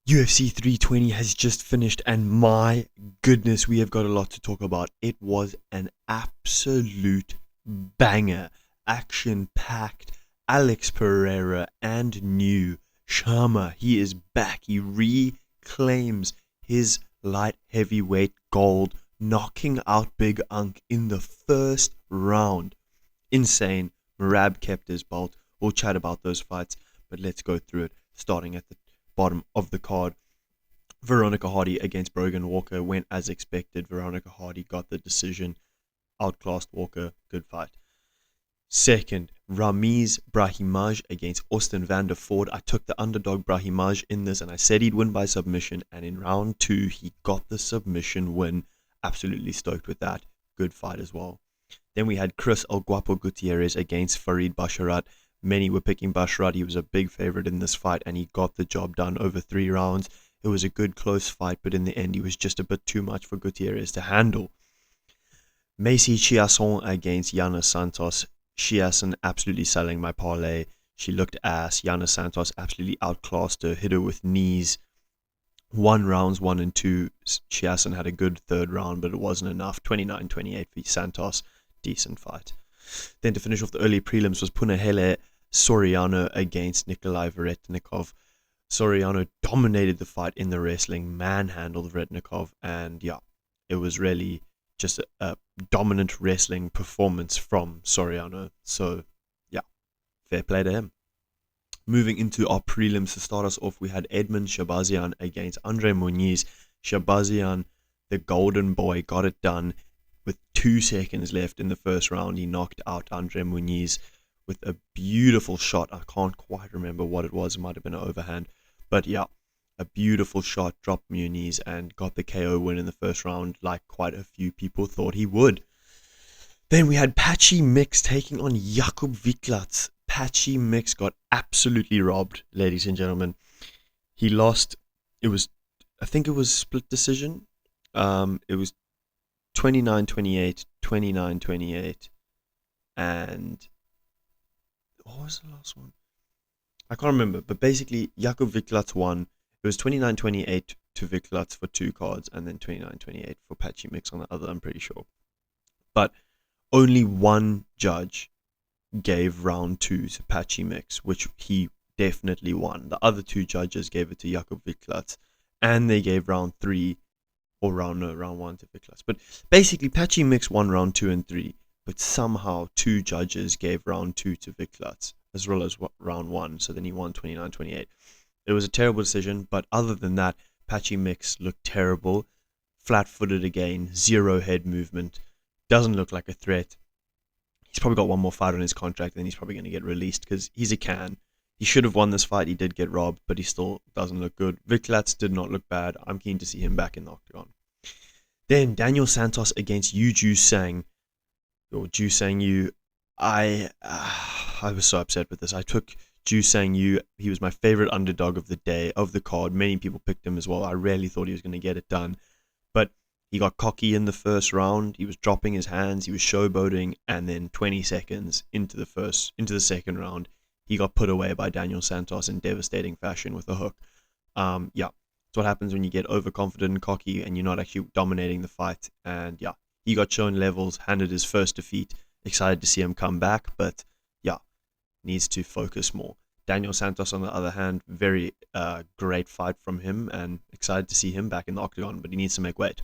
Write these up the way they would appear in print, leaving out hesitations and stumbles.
UFC 320 has just finished, and my goodness, we have got a lot to talk about. It was an absolute banger, action packed. Alex Pereira and new Sharma, he is back. He reclaims his light heavyweight gold, knocking out Big Unk in the first round. Insane. Merab kept his belt. We'll chat about those fights, but let's go through it, starting at the bottom of the card. Veronica Hardy against Brogan Walker went as expected. Veronica Hardy got the decision, outclassed Walker. Good fight. Second, Ramiz Brahimaj against Austin Vanderford. I took the underdog Brahimaj in this, and I said he'd win by submission, and in round 2 he got the submission win. Absolutely stoked with that. Good fight as well. Then we had Chris El Guapo Gutierrez against Farid Basharat. Many were picking Basharat. He was a big favorite in this fight, and he got the job done over 3 rounds. It was a good close fight, but in the end he was just a bit too much for Gutierrez to handle. Macy Chiasson against Yana Santos. Chiasson absolutely selling my parlay. She looked ass. Yana Santos absolutely outclassed her, hit her with knees. Won rounds 1 and 2. Chiasson had a good third round, but it wasn't enough. 29-28 for Santos. Decent fight. Then to finish off the early prelims was Punahele Soriano against Nikolai Veretnikov. Soriano dominated the fight in the wrestling, manhandled Veretnikov, and yeah, it was really just a dominant wrestling performance from Soriano. So yeah, fair play to him. Moving into our prelims, to start us off, we had Edmund Shabazian against Andre Muniz. Shabazian, the golden boy, got it done. With 2 seconds left in the first round, he knocked out Andre Muniz with a beautiful shot. I can't quite remember what it was. It might have been an overhand. But yeah, a beautiful shot, dropped Muniz and got the KO win in the first round, like quite a few people thought he would. Then we had Patchy Mix taking on Jakub Viklatz. Patchy Mix got absolutely robbed, ladies and gentlemen. He lost. I think it was split decision. It was 29-28, 29-28, and what was the last one? I can't remember, but basically Jakub Viklatz won. It was 29-28 to Viklatz for 2 cards, and then 29-28 for Patchy Mix on the other, I'm pretty sure. But only one judge gave round 2 to Patchy Mix, which he definitely won. The other 2 judges gave it to Jakub Viklatz, and they gave round 3 or round 1 to Viklatz. But basically, Patchy Mix won round 2 and 3, but somehow 2 judges gave round 2 to Viklatz as well as round 1, so then he won 29-28. It was a terrible decision, but other than that, Patchy Mix looked terrible, flat-footed again, 0 head movement, doesn't look like a threat. He's probably got one more fight on his contract, and then he's probably going to get released because he's a can. He should have won this fight. He did get robbed, but he still doesn't look good. Viklatz did not look bad. I'm keen to see him back in the octagon. Then Daniel Santos against Yu Ju-Sang. Or Ju-Sang Yu. I was so upset with this. I took Ju-Sang Yu. He was my favorite underdog of the day, of the card. Many people picked him as well. I really thought he was going to get it done. But he got cocky in the first round. He was dropping his hands. He was showboating. And then 20 seconds into the second round, he got put away by Daniel Santos in devastating fashion with a hook. Yeah, that's what happens when you get overconfident and cocky and you're not actually dominating the fight. And yeah, he got shown levels, handed his first defeat. Excited to see him come back, but yeah, needs to focus more. Daniel Santos, on the other hand, very great fight from him, and excited to see him back in the octagon, but he needs to make weight.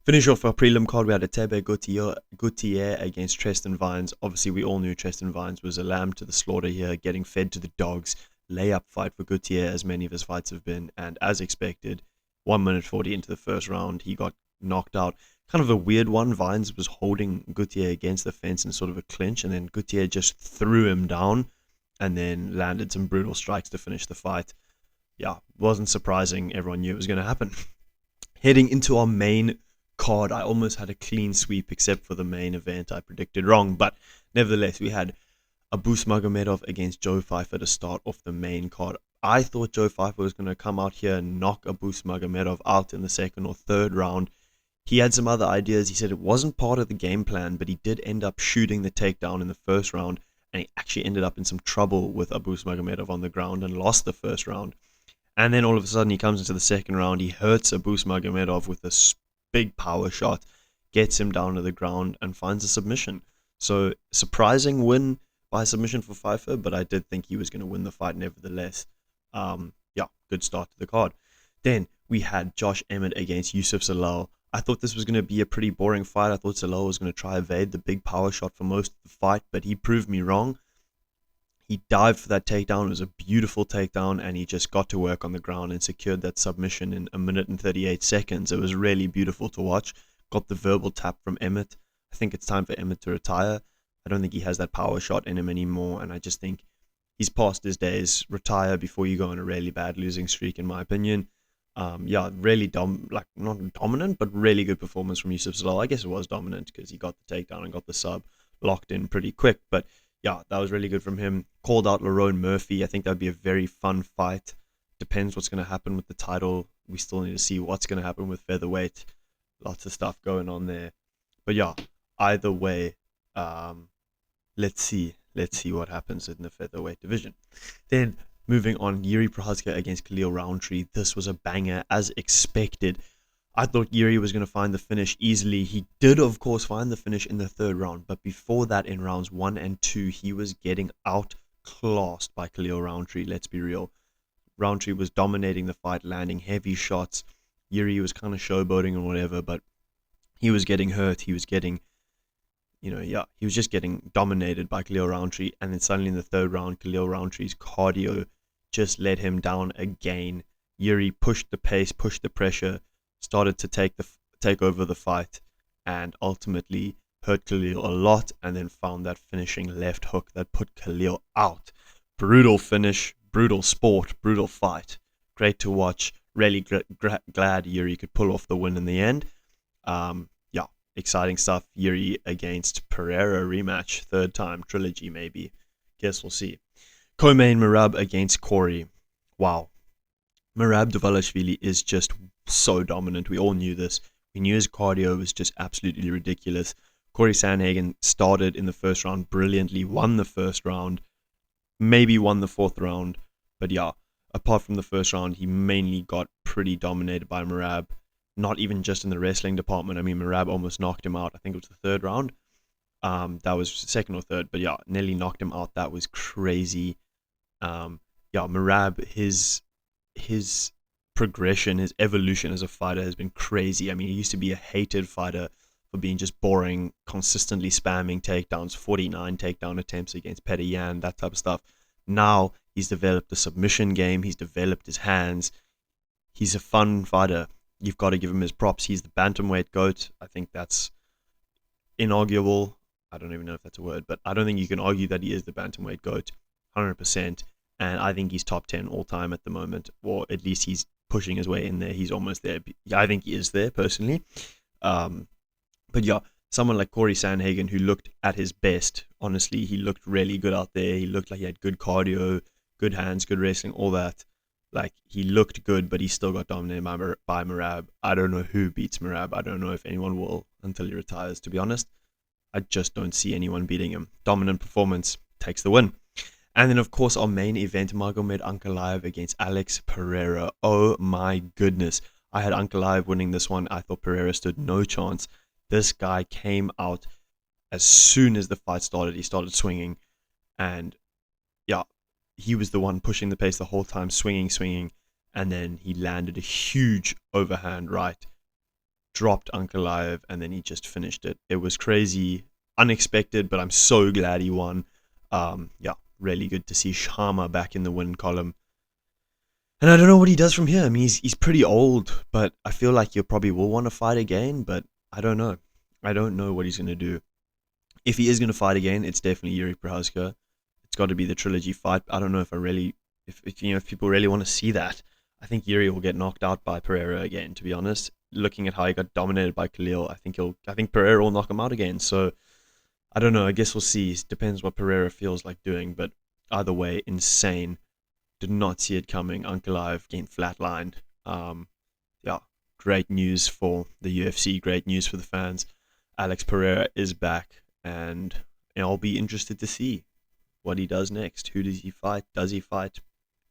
Finish off our prelim card, we had Etebe Gautier against Treston Vines. Obviously, we all knew Treston Vines was a lamb to the slaughter here, getting fed to the dogs. Layup fight for Gautier, as many of his fights have been, and as expected, 1 minute 40 into the first round, he got knocked out. Kind of a weird one. Vines was holding Gautier against the fence in sort of a clinch, and then Gautier just threw him down and then landed some brutal strikes to finish the fight. Yeah, wasn't surprising. Everyone knew it was going to happen. Heading into our main card, I almost had a clean sweep except for the main event. I predicted wrong, but nevertheless, we had Abus Magomedov against Joe Pfeiffer to start off the main card. I thought Joe Pfeiffer was going to come out here and knock Abus Magomedov out in the second or third round. He had some other ideas. He said it wasn't part of the game plan, but he did end up shooting the takedown in the first round, and he actually ended up in some trouble with Abus Magomedov on the ground and lost the first round. And then all of a sudden he comes into the second round. He hurts Abus Magomedov with a big power shot, gets him down to the ground, and finds a submission. So surprising win by submission for Pfeiffer, but I did think he was going to win the fight nevertheless. Yeah, good start to the card. Then we had Josh Emmett against Yusuf Zalal. I thought this was going to be a pretty boring fight. I thought Zalal was going to try evade the big power shot for most of the fight, but he proved me wrong. He dived for that takedown. It was a beautiful takedown, and he just got to work on the ground and secured that submission in 1 minute and 38 seconds. It was really beautiful to watch. Got the verbal tap from Emmett. I think it's time for Emmett to retire. I don't think he has that power shot in him anymore, and I just think he's past his days. Retire before you go on a really bad losing streak, in my opinion. Yeah, really not dominant, but really good performance from Yusuf Zalal. I guess it was dominant because he got the takedown and got the sub locked in pretty quick, but yeah, that was really good from him. Called out Lerone Murphy. I think that'd be a very fun fight. Depends what's going to happen with the title. We still need to see what's going to happen with featherweight. Lots of stuff going on there. But yeah, either way, let's see what happens in the featherweight division. Then moving on, Yuri Prochazka against Khalil Roundtree. This was a banger as expected. I thought Yuri was going to find the finish easily. He did, of course, find the finish in the third round, but before that, in rounds 1 and 2, he was getting outclassed by Khalil Roundtree. Let's be real. Roundtree was dominating the fight, landing heavy shots. Yuri was kind of showboating or whatever, but he was getting hurt. He was getting, he was just getting dominated by Khalil Roundtree. And then suddenly in the third round, Khalil Roundtree's cardio just let him down again. Yuri pushed the pace, pushed the pressure, started to take over the fight, and ultimately hurt Khalil a lot, and then found that finishing left hook that put Khalil out. Brutal finish, brutal sport, brutal fight. Great to watch. Really glad Yuri could pull off the win in the end. Yeah, exciting stuff. Yuri against Pereira rematch, third time trilogy maybe. Guess we'll see. Co-main Merab against Corey. Wow. Merab Dvalishvili is just so dominant. We all knew this. We knew his cardio was just absolutely ridiculous. Corey Sandhagen started in the first round brilliantly, won the first round, maybe won the fourth round, but yeah, apart from the first round, he mainly got pretty dominated by Merab. Not even just in the wrestling department. I mean, Merab almost knocked him out. I think it was the third round. That was second or third, but yeah, nearly knocked him out. That was crazy. Yeah, Merab, his progression, his evolution as a fighter has been crazy. I mean, he used to be a hated fighter for being just boring, consistently spamming takedowns, 49 takedown attempts against Petr Yan, that type of stuff. Now he's developed a submission game. He's developed his hands. He's a fun fighter. You've got to give him his props. He's the bantamweight GOAT. I think that's inarguable. I don't even know if that's a word, but I don't think you can argue that he is the bantamweight GOAT, 100%. And I think he's top 10 all time at the moment, or at least he's pushing his way in there. He's almost there. I think he is there personally. But yeah, someone like Corey Sandhagen, who looked at his best. Honestly, he looked really good out there. He looked like he had good cardio, good hands, good wrestling, all that. Like, he looked good, but he still got dominated by Merab. I don't know who beats Merab. I don't know if anyone will until he retires, to be honest. I just don't see anyone beating him. Dominant performance takes the win. And then, of course, our main event, Magomed Ankalaev against Alex Pereira. Oh my goodness. I had Ankalaev winning this one. I thought Pereira stood no chance. This guy came out as soon as the fight started. He started swinging. And yeah, he was the one pushing the pace the whole time, swinging. And then he landed a huge overhand right, dropped Ankalaev, and then he just finished it. It was crazy, unexpected, but I'm so glad he won. Yeah, really good to see Sharma back in the win column. And I don't know what he does from here. I mean, he's pretty old, but I feel like he probably will want to fight again, but I don't know. I don't know what he's going to do. If he is going to fight again, it's definitely Yuri Prochazka. It's got to be the trilogy fight. I don't know if people really want to see that. I think Yuri will get knocked out by Pereira again, to be honest. Looking at how he got dominated by Khalil, I think Pereira will knock him out again. So I don't know. I guess we'll see. It depends what Pereira feels like doing, but either way, insane. Did not see it coming. Ankalaev getting flatlined. Yeah, great news for the UFC. Great news for the fans. Alex Pereira is back, and I'll be interested to see what he does next. Who does he fight? Does he fight?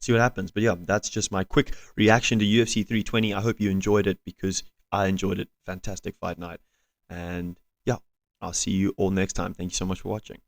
see what happens. But yeah, that's just my quick reaction to UFC 320. I hope you enjoyed it, because I enjoyed it. Fantastic fight night. And yeah, I'll see you all next time. Thank you so much for watching.